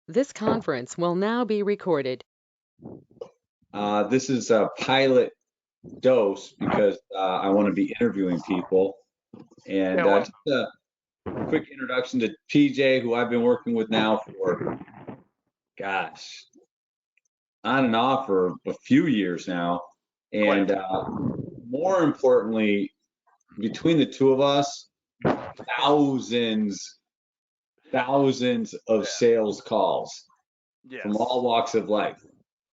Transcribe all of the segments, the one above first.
This conference will now be recorded. This is a pilot dose because I want to be interviewing people. And Can't wait. just a quick introduction to PJ, who I've been working with now for, gosh, on and off for a few years now. Quite And a more importantly, between the two of us, thousands, thousands of yeah. sales calls from Yes. all walks of life.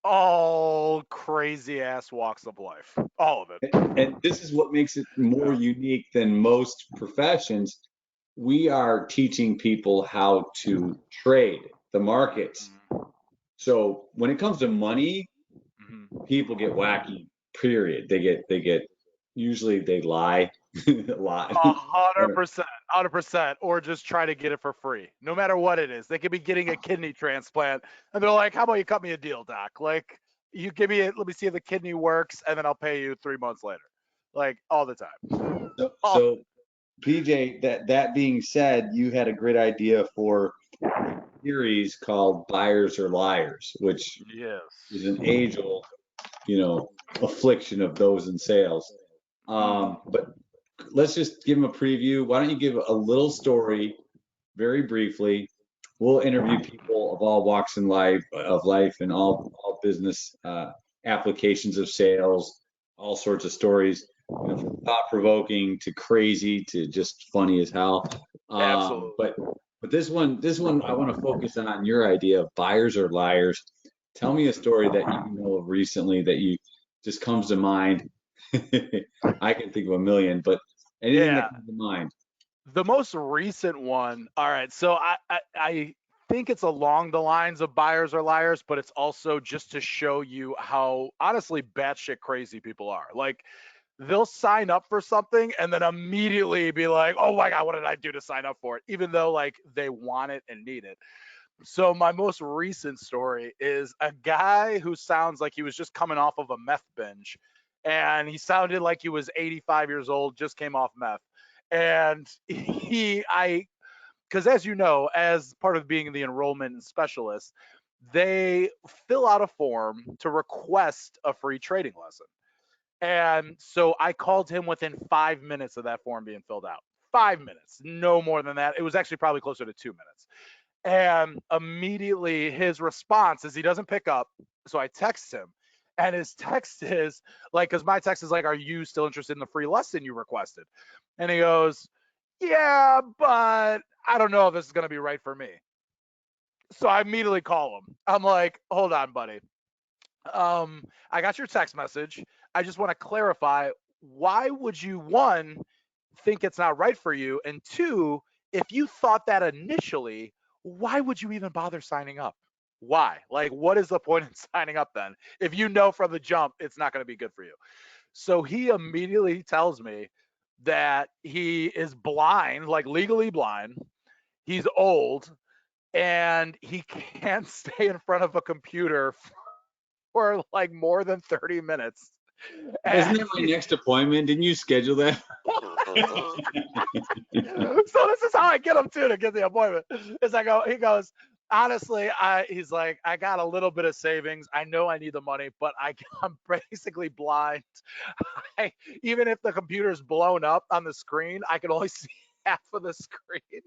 All crazy ass walks of life. All of it. And this is what makes it more Yeah. unique than most professions. We are teaching people how to trade the markets. So when it comes to money, Mhm. people get wacky, period. They get usually they lie a lot. 100%, 100%, or just try to get it for free, no matter what it is. They could be getting a kidney transplant, and they're like, "How about you cut me a deal, doc? Like, you give me it. Let me see if the kidney works, and then I'll pay you 3 months later." Like all the time. So, Oh, so PJ, that being said, you had a great idea for a series called Buyers or Liars, which is yes. an age-old, affliction of those in sales. Mm. But let's just give them a preview. Why don't you give a little story very briefly? We'll interview people of all walks in life and all business applications of sales, all sorts of stories, from thought provoking to crazy to just funny as hell. Um, Absolutely. but but this one I want to focus on your idea of buyers or liars. Tell me a story that you know of recently that you just comes to mind. I can think of a million, but anything Yeah. that comes to mind. The most recent one. All right. So I think it's along the lines of buyers are liars, but it's also just to show you how honestly batshit crazy people are. Like they'll sign up for something and then immediately be like, "Oh my god, what did I do to sign up for it?" Even though like they want it and need it. So my most recent story is a guy who sounds like he was just coming off of a meth binge, and he sounded like he was 85 years old, just came off meth, and because as you know, as part of being the enrollment specialist, they fill out a form to request a free trading lesson. And so I called him within 5 minutes of that form being filled out. 5 minutes, no more than that. It was actually probably closer to 2 minutes. And immediately his response is he doesn't pick up. So I text him. And his text is like, because my text is like, "Are you still interested in the free lesson you requested?" And he goes, "Yeah, but I don't know if this is going to be right for me." So I immediately call him. I'm like, "Hold on, buddy. I got your text message. I just want to clarify, why would you, one, think it's not right for you? And two, if you thought that initially, why would you even bother signing up? Why? Like, what is the point in signing up then? If you know from the jump it's not going to be good for you." So he immediately tells me that he is blind, like legally blind. He's old and he can't stay in front of a computer for like more than 30 minutes. Isn't And that my next appointment? Didn't you schedule that? so this is how I get him too to get the appointment. Is he goes, "Honestly, he's like, I got a little bit of savings. I know I need the money, but I'm basically blind. I, even if the computer's blown up on the screen, I can only see half of the screen."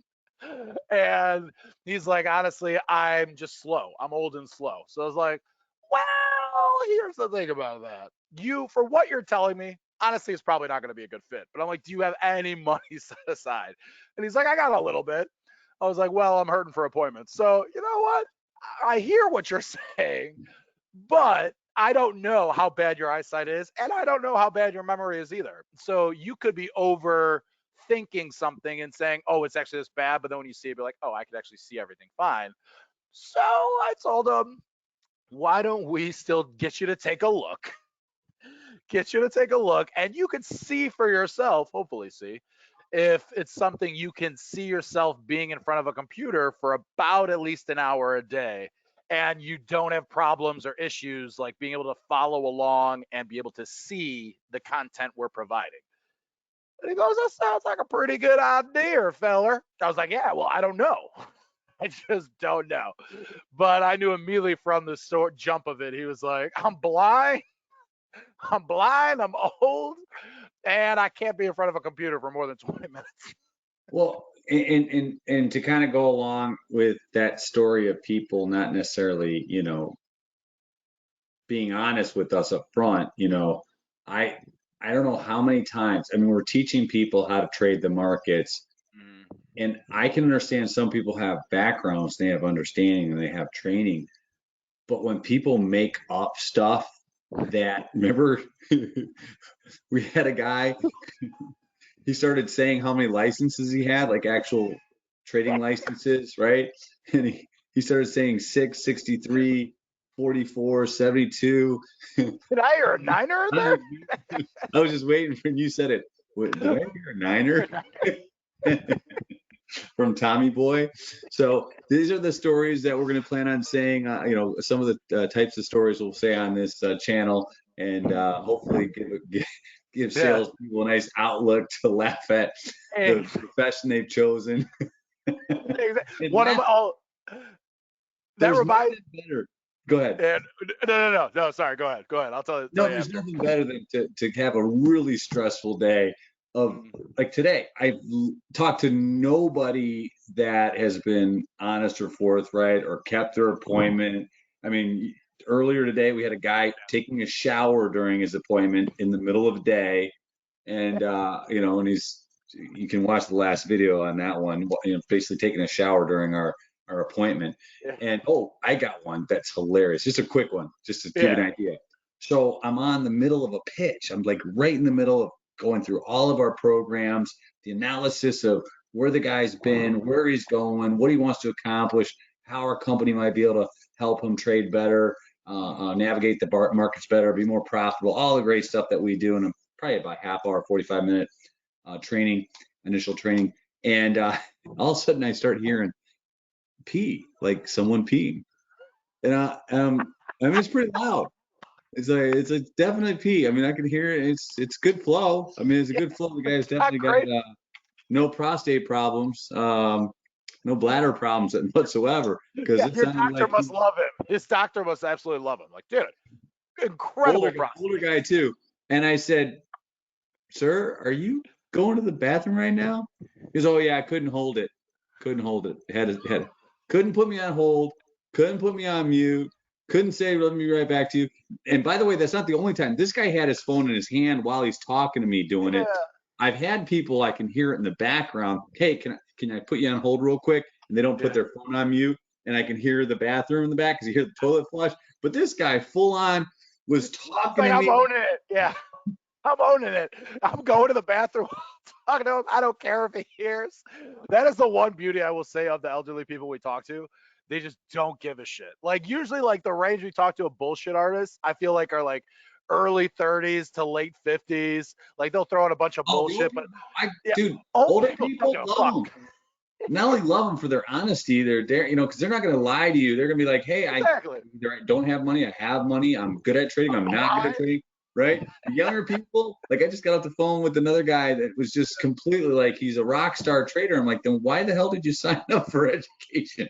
And he's like, "Honestly, I'm just slow. I'm old and slow." So I was like, "Well, here's the thing about that. For what you're telling me, honestly, it's probably not going to be a good fit." But I'm like, "Do you have any money set aside?" And he's like, "I got a little bit." I was like, "Well, I'm hurting for appointments. So, you know what? I hear what you're saying, but I don't know how bad your eyesight is, and I don't know how bad your memory is either. So you could be overthinking something and saying, 'Oh, it's actually this bad,' but then when you see it, be like, 'Oh, I could actually see everything fine.'" So I told him, "Why don't we still get you to take a look? Get you to take a look, and you can see for yourself, hopefully see, if it's something you can see yourself being in front of a computer for about at least an hour a day, and you don't have problems or issues like being able to follow along and be able to see the content we're providing." And he goes, "That sounds like a pretty good idea, feller." I was like, "Yeah, well, I don't know." I just don't know. But I knew immediately from the jump of it, he was like, I'm blind, I'm old, and I can't be in front of a computer for more than 20 minutes. Well, and to kind of go along with that story of people not necessarily, being honest with us up front, I I don't know how many times. I mean, we're teaching people how to trade the markets, Mm. and I can understand some people have backgrounds, they have understanding, and they have training. But when people make up stuff that, remember, we had a guy, he started saying how many licenses he had, like actual trading licenses, right? And he started saying 6, 63, 44, 72. Did I hear a niner in there? I was just waiting for you said it. Wait, did I hear a niner? From Tommy Boy. So these are the stories that we're going to plan on saying. Some of the types of stories we'll say on this channel, and hopefully give Yeah. salespeople a nice outlook to laugh at the profession they've chosen. One of my, that reminds. Better. Go ahead. No. Sorry, go ahead. I'll tell you. No, there's nothing better than to have a really stressful day of like today. I've talked to nobody that has been honest or forthright or kept their appointment. I mean, earlier today we had a guy taking a shower during his appointment in the middle of the day, and and you can watch the last video on that one. Basically taking a shower during our appointment. Yeah. And I got one that's hilarious. Just a quick one, just to give you an idea. So I'm on the middle of a pitch. I'm like right in the middle of going through all of our programs, the analysis of where the guy's been, where he's going, what he wants to accomplish, how our company might be able to help him trade better, navigate the markets better, be more profitable, all the great stuff that we do. And I'm probably about half hour, 45-minute initial training. And all of a sudden I start hearing pee, like someone peeing. And I mean, it's pretty loud. It's a definite pee. I mean, I can hear it. It's good flow. I mean, it's a good flow. The guy's definitely got no prostate problems, no bladder problems whatsoever. Because your doctor must love him. His doctor must absolutely love him. Like, dude, incredible older guy too. And I said, "Sir, are you going to the bathroom right now?" He goes, "Oh yeah, I couldn't hold it. Couldn't put me on hold. Couldn't put me on mute. Couldn't say, let me right back to you." And by the way, that's not the only time. This guy had his phone in his hand while he's talking to me doing it. I've had people, I can hear it in the background. Hey, can I put you on hold real quick? And they don't put their phone on mute. And I can hear the bathroom in the back because you hear the toilet flush. But this guy full on was talking to me. I'm owning it. Yeah. I'm owning it. I'm going to the bathroom, talking to him. I don't care if he hears. That is the one beauty I will say of the elderly people we talk to. They just don't give a shit. Like usually, like the range we talk to of bullshit artists, I feel like are like early 30s to late 50s. Like they'll throw in a bunch of bullshit, but dude, older people love them. Not only love them for their honesty, they're there, because they're not going to lie to you. They're going to be like, hey, I don't have money. I have money. I'm good at trading. I'm not good at trading. Right? The younger people, like I just got off the phone with another guy that was just completely like he's a rock star trader. I'm like, then why the hell did you sign up for education?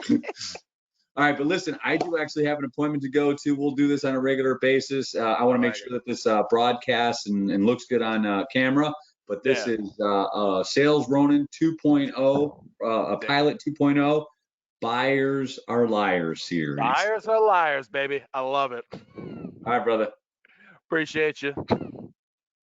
All right, but listen, I do actually have an appointment to go to. We'll do this on a regular basis. I want to make sure that this broadcasts and looks good on camera. But this is Sales Ronin 2.0, a pilot 2.0. Buyers are liars series. Buyers are liars, baby. I love it. All right, brother. Appreciate you.